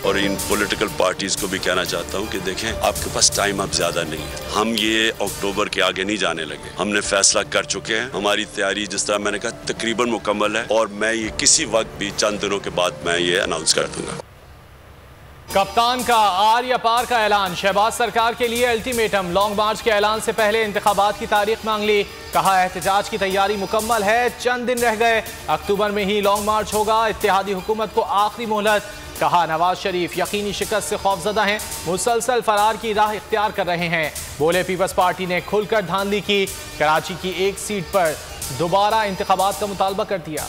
और इन political parties को भी कहना चाहता हूँ कि देखें, आपके पास टाइम अब ज्यादा नहीं है। हम ये अक्टूबर के आगे नहीं जाने लगे, हमने फैसला कर चुके हैं। हमारी तैयारी जिस तरह मैंने कहा तकरीबन मुकम्मल है और मैं ये किसी वक्त भी चंद दिनों के बाद मैं ये अनाउंस कर दूंगा। कप्तान का आर या पार का ऐलान, शहबाज सरकार के लिए अल्टीमेटम, लॉन्ग मार्च के ऐलान से पहले इंतखाबात की तारीख मांग ली। कहा एहतजाज की तैयारी मुकम्मल है, चंद दिन रह गए, अक्टूबर में ही लॉन्ग मार्च होगा। इत्तेहादी हुकूमत को आखिरी मोहलत। कहा नवाज शरीफ यकीनी शिकस्त से खौफजदा हैं, मुसलसल फरार की राह इख्तियार कर रहे हैं। बोले पीपल्स पार्टी ने खुलकर धांधली की, कराची की एक सीट पर दोबारा इंतखाबात का मुतालबा कर दिया।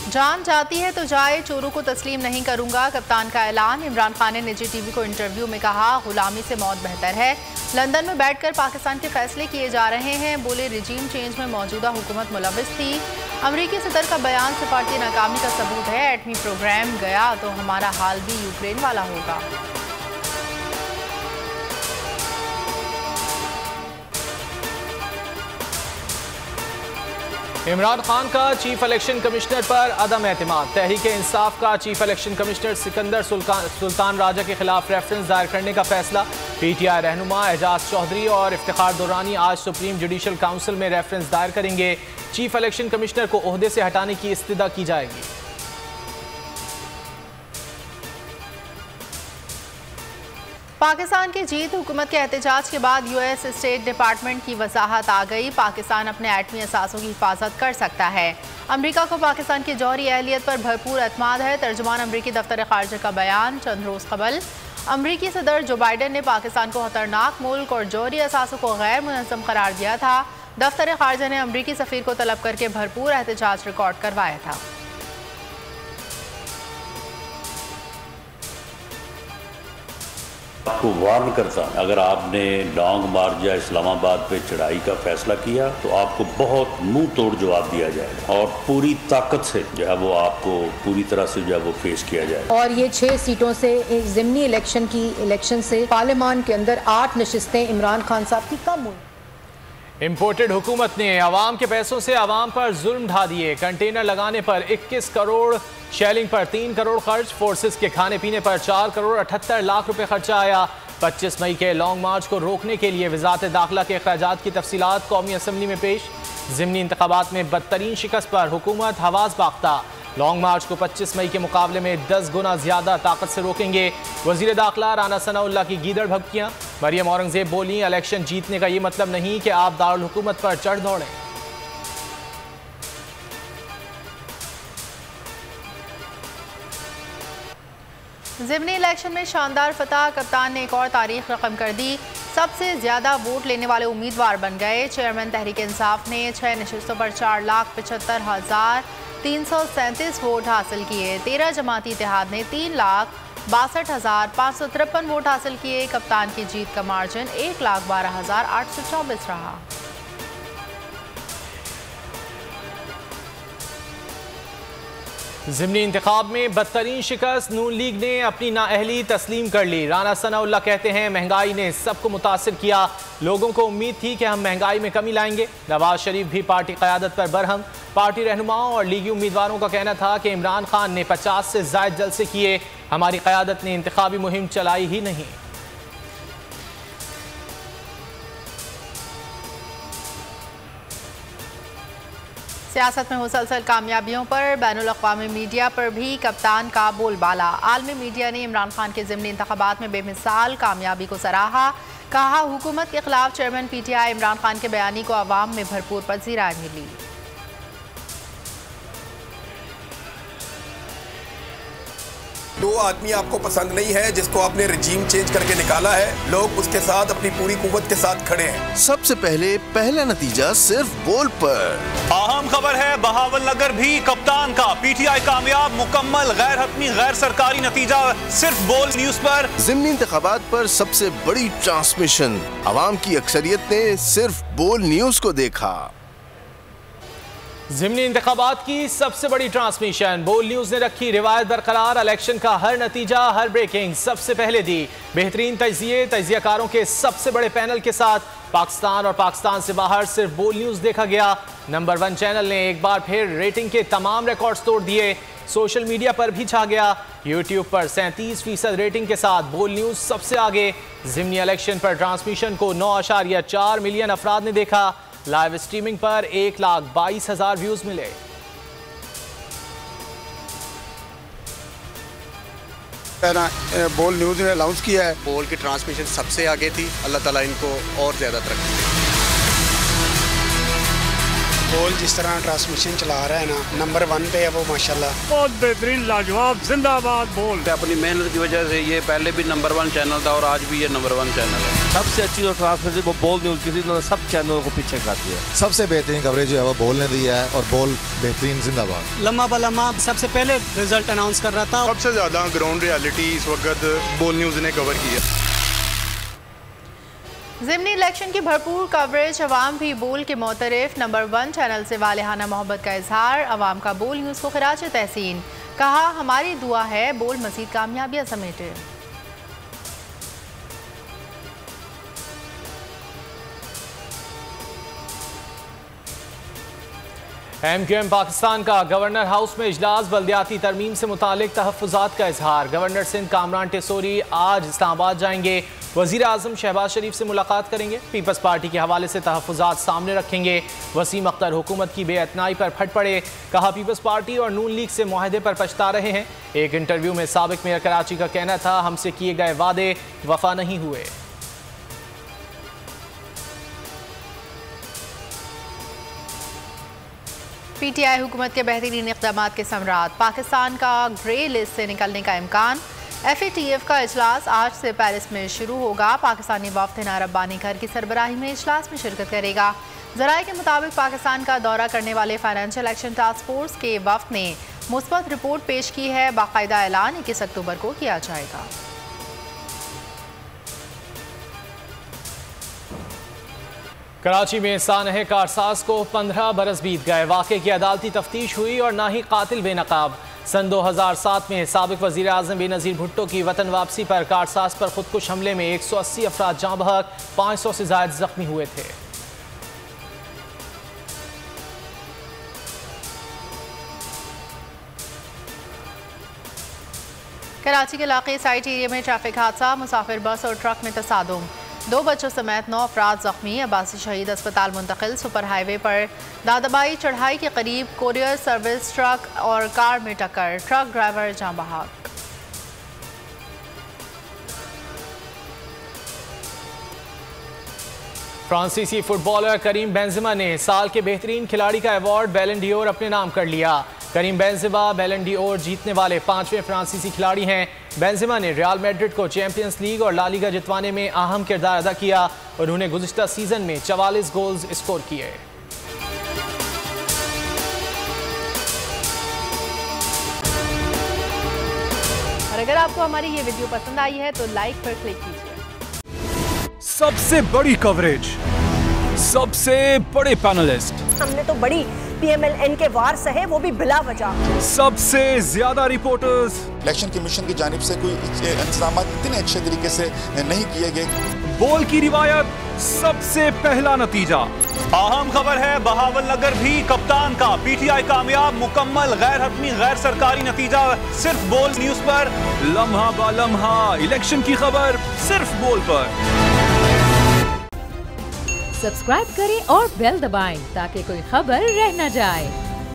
जान जाती है तो जाए, चोरों को तस्लीम नहीं करूंगा, कप्तान का ऐलान। इमरान खान ने निजी टीवी को इंटरव्यू में कहा गुलामी से मौत बेहतर है। लंदन में बैठकर पाकिस्तान के फैसले किए जा रहे हैं। बोले रिजीम चेंज में मौजूदा हुकूमत मुलविस थी। अमरीकी सदर का बयान सिफारती नाकामी का सबूत है। एटमी प्रोग्राम गया तो हमारा हाल भी यूक्रेन वाला होगा। इमरान खान का चीफ इलेक्शन कमिश्नर पर अदम एतमाद, तहरीक इंसाफ का chief election commissioner Sikandar Sultan Raja के खिलाफ रेफरेंस दायर करने का फैसला। पीटीआई रहनुमा एजाज चौधरी और इफ्तिखार दुरानी आज सुप्रीम जुडिशल काउंसिल में रेफरेंस दायर करेंगे। चीफ इलेक्शन कमिश्नर को ओहदे से हटाने की इस्तदा की जाएगी। पाकिस्तान की जीत, हुकूमत के एहतजाज के बाद यूएस स्टेट डिपार्टमेंट की वजाहत आ गई। पाकिस्तान अपने एटमी असासों की हिफाजत कर सकता है। अमरीका को पाकिस्तान की जौहरी अहलियत पर भरपूर एतमाद है। तर्जुमान अमरीकी दफ्तर खारजा का बयान। चंद रोज़ कबल अमरीकी सदर जो बाइडन ने पाकिस्तान को खतरनाक मुल्क और जौहरी असासों को गैर मुनज़्ज़म करार दिया था। दफ्तर खारजा ने अमरीकी सफ़ीर को तलब करके भरपूर एहतजाज रिकॉर्ड करवाया था। आपको वार्न करता, अगर आपने लॉन्ग मार्च या इस्लामाबाद पे चढ़ाई का फैसला किया तो आपको बहुत मुंह तोड़ जवाब दिया जाएगा और पूरी ताकत से जो है वो आपको पूरी तरह से जो है वो फेस किया जाएगा। और ये 6 सीटों से ज़िमनी इलेक्शन से पार्लियामान के अंदर 8 नशिस्तें इमरान खान साहब की कम हुई। इम्पोर्टेड हुकूमत ने अवाम के पैसों से अवाम पर जुल्म ढा दिए। कंटेनर लगाने पर 21 करोड़, शेलिंग पर 3 करोड़ खर्च, फोर्सेस के खाने पीने पर 4 करोड़ 78 लाख रुपए खर्चा आया। 25 मई के लॉन्ग मार्च को रोकने के लिए वजारत दाखिला के अखराजात की तफसीलात कौमी असम्बली में पेश। ज़िमनी इंतखाबात में बदतरीन शिकस्त पर हुकूमत हवास बाख्ता। लॉन्ग मार्च को 25 मई के मुकाबले में 10 गुना ज्यादा ताकत से रोकेंगे। वजीर दाखिला राना सनाउल्लाह की गीदड़ भभकियां। मरियम औरंगजेब बोली इलेक्शन जीतने का ये मतलब नहीं कि आप दारुल हुकूमत पर चढ़ दौड़ें। ज़िमनी इलेक्शन में शानदार फतह, कप्तान ने एक और तारीख रकम कर दी। सबसे ज़्यादा वोट लेने वाले उम्मीदवार बन गए। चेयरमैन तहरीक इंसाफ ने 6 नशिस्तों पर 4,75,337 वोट हासिल किए। 13 जमाती इत्तेहाद ने 3,62,553 वोट हासिल किए। कप्तान की जीत का मार्जिन 1,12,824 रहा। ज़िमनी इंतखाब में बदतरीन शिकस्त, नून लीग ने अपनी नाअहली तस्लीम कर ली। राना सनाउल्लाह कहते हैं महंगाई ने सबको मुतासिर किया, लोगों को उम्मीद थी कि हम महंगाई में कमी लाएंगे। नवाज शरीफ भी पार्टी क़यादत पर बरहम। पार्टी रहनुमाओं और लीगी उम्मीदवारों का कहना था कि इमरान खान ने 50 से ज़ायद जलसे किए, हमारी क़यादत ने इंतखाबी मुहिम चलाई ही नहीं। सियासत में मुसलसल कामयाबियों पर बैनुल अक़वामी मीडिया पर भी कप्तान का बोलबाला। आलमी मीडिया ने इमरान खान के ज़िमनी इंतखाबात में बेमिसाल कामयाबी को सराहा। कहा हुकूमत के खिलाफ चेयरमैन पीटीआई इमरान खान के बयानी को अवाम में भरपूर पजीराई मिली। दो आदमी आपको पसंद नहीं है जिसको आपने रिजीम चेंज करके निकाला है, लोग उसके साथ अपनी पूरी कुव्वत के साथ खड़े हैं। सबसे पहला नतीजा सिर्फ बोल पर। अहम खबर है बहावल नगर भी कप्तान का, पीटीआई कामयाब, मुकम्मल गैर हतमी गैर सरकारी नतीजा सिर्फ बोल न्यूज पर। ज़िमनी इंतखाबात पर सबसे बड़ी ट्रांसमिशन, अवाम की अक्सरियत ने सिर्फ बोल न्यूज को देखा। ज़िमनी इंतखाबात की सबसे बड़ी ट्रांसमिशन, बोल न्यूज़ ने रखी रिवायत बरकरार। इलेक्शन का हर नतीजा, हर ब्रेकिंग सबसे पहले दी। बेहतरीन तजियाकारों के सबसे बड़े पैनल के साथ पाकिस्तान और पाकिस्तान से बाहर सिर्फ बोल न्यूज़ देखा गया। नंबर 1 चैनल ने एक बार फिर रेटिंग के तमाम रिकॉर्ड्स तोड़ दिए। सोशल मीडिया पर भी छा गया। यूट्यूब पर 37% रेटिंग के साथ बोल न्यूज़ सबसे आगे। ज़िमनी इलेक्शन पर ट्रांसमिशन को 9.4 मिलियन अफराद ने देखा। लाइव स्ट्रीमिंग पर 1,22,000 व्यूज मिले। बोल न्यूज़ ने अनाउंस किया है, बोल की ट्रांसमिशन सबसे आगे थी। अल्लाह ताला इनको और ज़्यादा तरक्की दे। बोल जिस तरह ट्रांसमिशन चला रहा है ना, नंबर 1 पे है वो माशाल्लाह। बहुत बेहतरीन, लाजवाब, जिंदाबाद बोल। अपनी मेहनत की वजह से ये पहले भी नंबर 1 चैनल था और आज भी ये नंबर 1 चैनल है। सबसे अच्छी जो ट्रांसमिशन वो बोल न्यूज़ की थी, उन्होंने सब चैनलों को पीछे काट दिया। सबसे बेहतरीन कवरेज जो है वो बोल ने दिया है और बोल बेहतरीन जिंदाबाद। लम्हा बलम्हा सबसे पहले रिजल्ट अनाउंस कर रहा था। सबसे ज्यादा ग्राउंड रियलिटी इस वक्त बोल न्यूज़ ने कवर किया। ज़िमनी इलेक्शन की भरपूर कवरेज, अवाम भी बोल के मोतरफ। नंबर 1 चैनल से वालेहाना मोहब्बत का इजहार। अवाम का बोल न्यूज़ को खराज तहसीन। कहा हमारी दुआ है बोल मज़ीद कामयाबियां समेटे। MQM पाकिस्तान का गवर्नर हाउस में इजलास, बल्दियाती तरमीम से मुतालिक तहफ़्फ़ुज़ात का इजहार। गवर्नर सिंध कामरान टेसोरी आज इस्लामाबाद जाएंगे। वज़ीर आज़म शहबाज शरीफ से मुलाकात करेंगे। पीपल्स पार्टी के हवाले से तहफ़्फ़ुज़ात सामने रखेंगे। वसीम अख्तर हुकूमत की बेअतनाई पर फट पड़े। कहा पीपल्स पार्टी और नून लीग से मुआहदे पर पछता रहे हैं। एक इंटरव्यू में साबिक मेयर कराची का कहना था हमसे किए गए वादे वफा नहीं हुए। PTI हुकूमत के बेहतरीन इक़दामात के समरात। पाकिस्तान का ग्रे लिस्ट से निकलने का इम्कान। FATF का इजलास आज से पेरिस में शुरू होगा। पाकिस्तानी वफ़द हिना रब्बानी घर की सरबराही में इजलास में शिरकत करेगा। ज़राए के मुताबिक पाकिस्तान का दौरा करने वाले फाइनेंशियल एक्शन टास्क फोर्स के वफ़द ने मुस्बत रिपोर्ट पेश की है। बाकायदा ऐलान 21 अक्टूबर को किया जाएगा। कराची में सानह कारसाज को 15 बरस बीत गए। वाक़े की अदालती तफ्तीश हुई और ना ही कातिल बेनकाब। सन 2007 में साबिक वज़ीर आज़म बेनज़ीर भुट्टो की वतन वापसी पर कारसाज पर खुदकुश हमले में 180 अफराद जाँ बहक, 500 से ज़ायद जख्मी हुए थे। कराची के इलाके साइट एरिया में ट्रैफिक हादसा, मुसाफिर बस और ट्रक में तसादुम। 2 बच्चों समेत 9 अफराद जख्मी। अब्बासी शहीद अस्पताल मुंतकिल। सुपर हाईवे पर दादाबाई चढ़ाई के करीब कोरियर सर्विस ट्रक और कार में टक्कर, ट्रक ड्राइवर जाँ बहक। फ्रांसीसी फुटबॉलर करीम बेंजेमा ने साल के बेहतरीन खिलाड़ी का अवार्ड बैलन डी'ओर अपने नाम कर लिया। करीम बेंजेमा बैलन डी'ओर जीतने वाले 5वें फ्रांसीसी खिलाड़ी हैं। बेंजेमा ने रियल मैड्रिड को चैंपियंस लीग और ला लीगा जितवाने में अहम किरदार अदा किया। उन्होंने गुज़िश्ता सीजन में 44 गोल्स स्कोर किए। और अगर आपको हमारी ये वीडियो पसंद आई है तो लाइक पर क्लिक कीजिए। सबसे बड़ी कवरेज, सबसे बड़े पैनलिस्ट, हमने तो बड़ी PMLN के वार सहे, वो भी बिला वजह। सबसे ज्यादा रिपोर्टर्स। इलेक्शन कमीशन की जानिब से कोई इंतजाम इतने अच्छे तरीके से नहीं किए गए। बोल की रिवायत, सबसे पहला नतीजा। अहम खबर है बहावल नगर भी कप्तान का। PTI कामयाब, मुकम्मल गैर हतमी गैर सरकारी नतीजा सिर्फ बोल न्यूज पर। लम्हा बा लम्हा इलेक्शन की खबर सिर्फ बोल पर। सब्सक्राइब करें और बेल दबाएं ताकि कोई खबर रह न जाए।